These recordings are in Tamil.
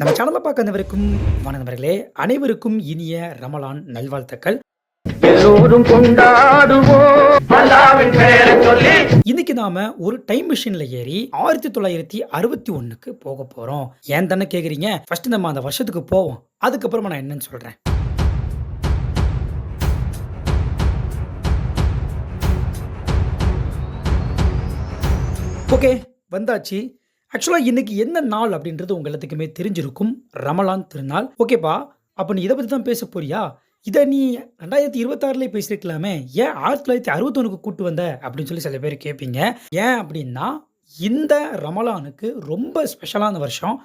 நம்ம சேனலை பார்க்க அனைவருக்கும் நண்பர்களே, அனைவருக்கும் இனிய ரமலான் நல்வாழ்த்துக்கள். எல்லோரும் கொண்டாடுவோம் அல்லாஹ்வின் பெயரை சொல்லி. இன்னைக்கு நாம ஒரு டைம் மிஷின்ல ஏறி 1961க்கு போக போறோம். ஏன் தானே கேக்குறீங்க? ஃபர்ஸ்ட் நம்ம அந்த வருஷத்துக்கு போவோம், அதுக்கப்புறமா நான் என்னன்னு சொல்றேன். ஓகே, வந்தாச்சு. ஆக்சுவலாக இன்னைக்கு என்ன நாள் அப்படின்றது உங்க எல்லாத்துக்குமே தெரிஞ்சிருக்கும். ரமலான் திருநாள். ஓகேப்பா, அப்போ நீ இதை பற்றி தான் பேச போறியா? இதை நீ 2026 பேசியிருக்கலாமே, ஏன் 1961க்கு கூட்டு வந்த அப்படின்னு சொல்லி சில பேர் கேட்பீங்க. ஏன் அப்படின்னா, இந்த ரமலானுக்கு ரொம்ப ஸ்பெஷலான வருஷம்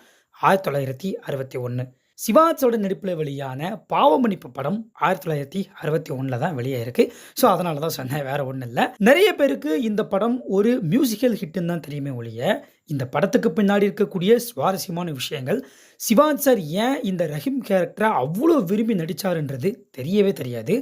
1961. சிவாஜோட நடிப்பில் வெளியான பாவமன்னிப்பு படம் 1961 தான் வெளியாயிருக்கு. ஸோ அதனால தான் சொன்னேன், வேற ஒன்றும் இல்லை. நிறைய பேருக்கு இந்த படம் ஒரு மியூசிக்கல் ஹிட்டுன்னு தான் தெரியுமே ஒழிய, இந்த படத்துக்கு பின்னாடி இருக்கக்கூடிய சுவாரஸ்யமான விஷயங்கள், சிவாஜ் சார் ஏன் இந்த ரஹீம் கேரக்டரை அவ்வளோ விரும்பி நடித்தாருன்றது தெரியவே தெரியாது.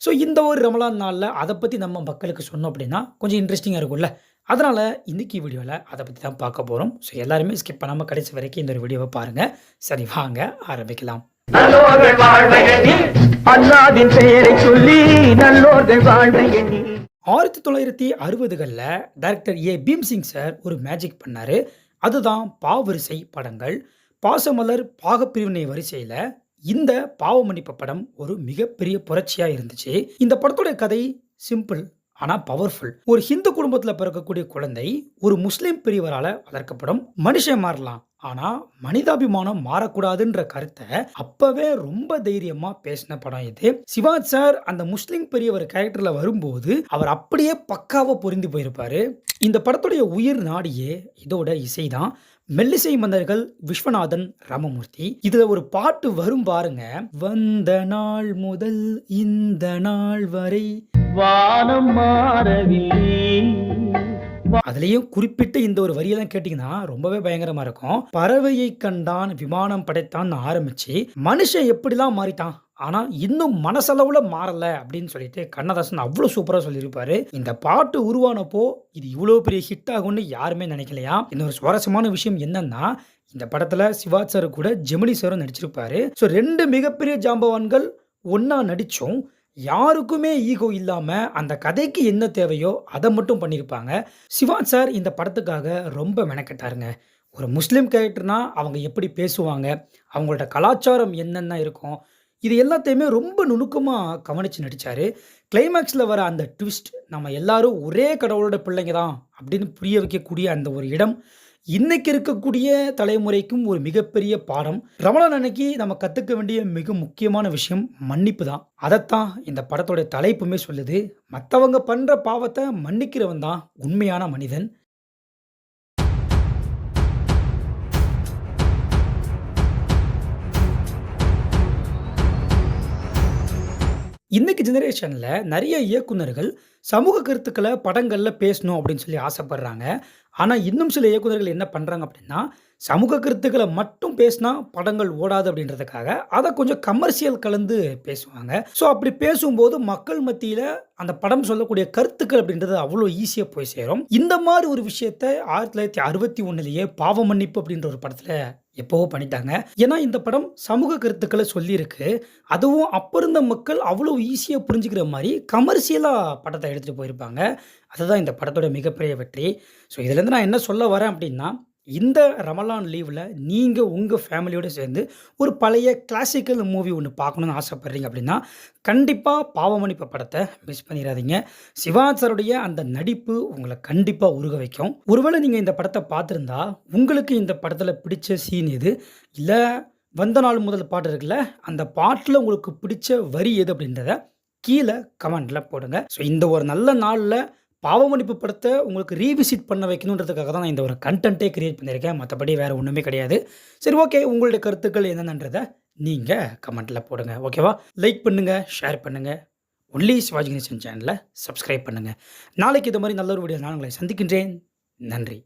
ஸோ இந்த ஒரு ரமலான் நாளில் அதை பற்றி நம்ம மக்களுக்கு சொன்னோம் அப்படின்னா கொஞ்சம் இன்ட்ரெஸ்டிங்காக இருக்கும்ல. அதனால் இன்றைக்கி வீடியோவில் அதை பற்றி தான் பார்க்க போகிறோம். ஸோ எல்லாருமே ஸ்கிப் பண்ணாமல் கடைசி வரைக்கும் இந்த ஒரு வீடியோவை பாருங்கள். சரி, வாங்க ஆரம்பிக்கலாம். 1960களில் டைரக்டர் பீம்சிங் சார் ஒரு மேஜிக் பண்ணார். அதுதான் பாவரிசை படங்கள். பாசமலர் பாகப்பிரிவினை வரிசையில் இந்த பாவமன்னிப்பு படம் ஒரு மிகப்பெரிய புரட்சியாக இருந்துச்சு. இந்த படத்தோட கதை சிம்பிள் ஆனால் பவர்ஃபுல். ஒரு ஹிந்து குடும்பத்தில் பிறக்கக்கூடிய குழந்தை ஒரு முஸ்லீம் பெரியவரால் வளர்க்கப்படும். மனுஷன் மாறலாம், ஆனால் மனிதாபிமானம் மாறக்கூடாதுன்ற கருத்தை அப்பவே ரொம்ப தைரியமா பேசின படம் இது. சிவாஜ் சார் அந்த முஸ்லீம் பெரியவர் கேரக்டர்ல வரும்போது அவர் அப்படியே பக்காவா பொருந்தி போயிருப்பாரு. இந்த படத்துடைய உயிர் நாடியே இதோட இசைதான். மெல்லிசை மன்னர்கள் விஸ்வநாதன், ராமமூர்த்தி. இதுல ஒரு பாட்டு வரும் பாருங்க. வந்த நாள் முதல் இந்த நாள் வரை வானம் மாறவில்லை. அதுலயும் குறிப்பிட்டு இந்த ஒரு வரியெல்லாம் கேட்டீங்கன்னா ரொம்பவே பயங்கரமா இருக்கும். பறவையை கண்டான் விமானம் படைத்தான் ஆரம்பிச்சு மனுஷன் எப்படிலாம் மாறிட்டான், ஆனா இன்னும் மனசளவுல மாறல அப்படின்னு சொல்லிட்டு கண்ணதாசன் அவ்வளவு சூப்பரா சொல்லியிருப்பாரு. இந்த பாட்டு உருவானப்போ இது இவ்வளவு பெரிய ஹிட் ஆகும்னு யாருமே நினைக்கலையா. இன்னொரு சுவாரஸ்யமான விஷயம் என்னன்னா, இந்த படத்துல சிவாஜ் சார் கூட ஜெமினி சாரும் நடிச்சிருப்பாரு. ஸோ ரெண்டு மிகப்பெரிய ஜாம்பவான்கள் ஒன்னா நடிச்சும் யாருக்குமே ஈகோ இல்லாம அந்த கதைக்கு என்ன தேவையோ அதை மட்டும் பண்ணியிருப்பாங்க. சிவாஜ் சார் இந்த படத்துக்காக ரொம்ப மெனக்கெட்டாருங்க. ஒரு முஸ்லீம் கேரக்டர்னா அவங்க எப்படி பேசுவாங்க, அவங்களோட கலாச்சாரம் என்னென்ன இருக்கும், இது எல்லாத்தையுமே ரொம்ப நுணுக்கமாக கவனித்து நடித்தார். கிளைமேக்ஸில் வர அந்த ட்விஸ்ட், நம்ம எல்லாரும் ஒரே கடவுளோட பிள்ளைங்க தான் அப்படின்னு புரிய வைக்கக்கூடிய அந்த ஒரு இடம் இன்னைக்கு இருக்கக்கூடிய தலைமுறைக்கும் ஒரு மிகப்பெரிய பாடம். ரமலான் அன்னைக்கு நம்ம கற்றுக்க வேண்டிய மிக முக்கியமான விஷயம் மன்னிப்பு தான். அதைத்தான் இந்த படத்தோட தலைப்புமே சொல்லுது. மற்றவங்க பண்ணுற பாவத்தை மன்னிக்கிறவன் தான் உண்மையான மனிதன். இன்னைக்கு ஜெனரேஷனில் நிறைய இயக்குனர்கள் சமூக கருத்துக்களை படங்களில் பேசணும் அப்படின்னு சொல்லி ஆசைப்படுறாங்க. ஆனால் இன்னும் சில இயக்குனர்கள் என்ன பண்ணுறாங்க அப்படின்னா, சமூக கருத்துக்களை மட்டும் பேசினா படங்கள் ஓடாது அப்படின்றதுக்காக அதை கொஞ்சம் கமர்ஷியல் கலந்து பேசுவாங்க. ஸோ அப்படி பேசும்போது மக்கள் மத்தியில் அந்த படம் சொல்லக்கூடிய கருத்துக்கள் அப்படின்றது அவ்வளோ ஈஸியாக போய் சேரும். இந்த மாதிரி ஒரு விஷயத்தை 1961 பாவ மன்னிப்பு அப்படின்ற ஒரு படத்தில் எப்போவோ பண்ணிட்டாங்க. ஏன்னா இந்த படம் சமூக கருத்துக்களை சொல்லியிருக்கு. அதுவும் அப்போ இருந்த மக்கள் அவ்வளோ ஈஸியாக புரிஞ்சுக்கிற மாதிரி கமர்ஷியலாக படத்தை எடுத்துகிட்டு போயிருப்பாங்க. அதுதான் இந்த படத்தோட மிகப்பெரிய வெற்றி. ஸோ இதுலேருந்து நான் என்ன சொல்ல வரேன் அப்படின்னா, இந்த ரமலான் லீவில் நீங்கள் உங்கள் ஃபேமிலியோடு சேர்ந்து ஒரு பழைய கிளாசிக்கல் மூவி ஒன்று பார்க்கணுன்னு ஆசைப்பட்றீங்க அப்படின்னா கண்டிப்பாக பாவமன்னிப்பு படத்தை மிஸ் பண்ணிடாதீங்க. சிவாஜ் சாருடைய அந்த நடிப்பு உங்களை கண்டிப்பாக உருக வைக்கும். ஒருவேளை நீங்கள் இந்த படத்தை பார்த்துருந்தா உங்களுக்கு இந்த படத்தில் பிடிச்ச சீன் எது, இல்லை வந்த நாள் முதல் பாட்டு இருக்குல்ல, அந்த பாட்டில் உங்களுக்கு பிடிச்ச வரி எது அப்படின்றத கீழே கமெண்டில் போடுங்க. ஸோ இந்த ஒரு நல்ல நாளில் பாவமன்னிப்பு படத்தை உங்களுக்கு ரீவிசிட் பண்ண வைக்கணுன்றதுக்காக தான் நான் இந்த ஒரு கண்டென்ட்டே கிரியேட் பண்ணியிருக்கேன். மற்றபடி வேறு ஒன்றுமே கிடையாது. சரி, ஓகே, உங்களுடைய கருத்துக்கள் என்னென்னன்றதை நீங்கள் கமெண்ட்டில் போடுங்க. ஓகேவா? லைக் பண்ணுங்கள், ஷேர் பண்ணுங்கள். ஒன்லி சிவாஜி கணேசன் சேனலை சப்ஸ்கிரைப் பண்ணுங்கள். நாளைக்கு இது மாதிரி நல்ல ஒரு வீடியோ நான் உங்களை சந்திக்கின்றேன். நன்றி.